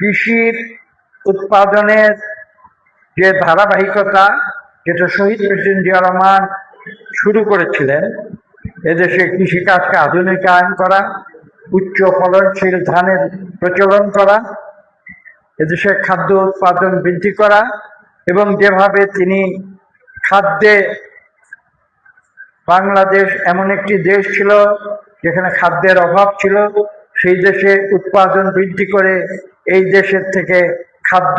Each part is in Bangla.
কৃষির উৎপাদনের যে ধারাবাহিকতা, যেটা শহীদ প্রেসিডেন্ট জিয়া রহমান শুরু করেছিলেন, এদেশে কৃষিকাজকে আধুনিকায়ন করা, উচ্চ ফলনশীল ধানের প্রচলন করা, এদেশে খাদ্য উৎপাদন বৃদ্ধি করা, এবং যেভাবে তিনি খাদ্যে, বাংলাদেশ এমন একটি দেশ ছিল যেখানে খাদ্যের অভাব ছিল, সেই দেশে উৎপাদন বৃদ্ধি করে এই দেশের থেকে খাদ্য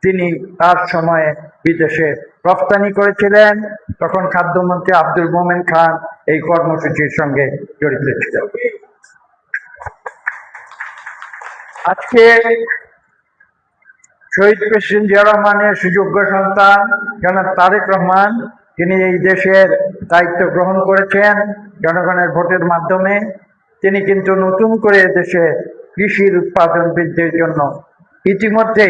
তিনি তার সময়ে বিদেশে রপ্তানি করেছিলেন। তখন খাদ্যমন্ত্রী আব্দুল মোমেন খান এই কর্মসূচির সঙ্গে জড়িত ছিল। আজকে শহীদ প্রেসিডেন্ট জিয়া রহমানের সুযোগ্য সন্তান জনাব তারেক রহমান, তিনি এই দেশের দায়িত্ব গ্রহণ করেছেন জনগণের ভোটের মাধ্যমে। তিনি কিন্তু নতুন করে দেশে কৃষির উৎপাদন বৃদ্ধির জন্য ইতিমধ্যে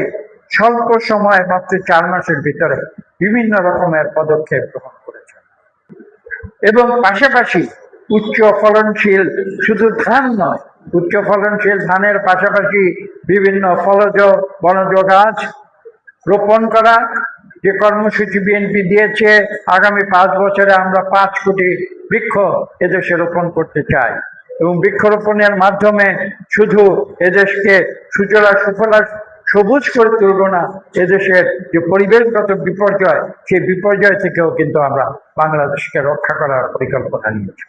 স্বল্প সময়, মাত্র 4 মাসের ভিতরে বিভিন্ন রকমের পদক্ষেপ গ্রহণ করেছেন। এবং পাশাপাশি উচ্চ ফলনশীল শুধু ধান নয়, উচ্চ ফলনশীল ধানের পাশাপাশি বিভিন্ন ফলজ বনজ গাছ রোপণ করা, যে কর্মসূচি বিএনপি দিয়েছে, আগামী 5 বছরে আমরা 5 কোটি বৃক্ষ এদেশে রোপণ করতে চাই। এবং বৃক্ষরোপণের মাধ্যমে শুধু এদেশকে সুজলা সুফলা সবুজ করে তুলব না, এদেশের যে পরিবেশগত বিপর্যয়, সেই বিপর্যয় থেকেও কিন্তু আমরা বাংলাদেশকে রক্ষা করার পরিকল্পনা নিয়েছি।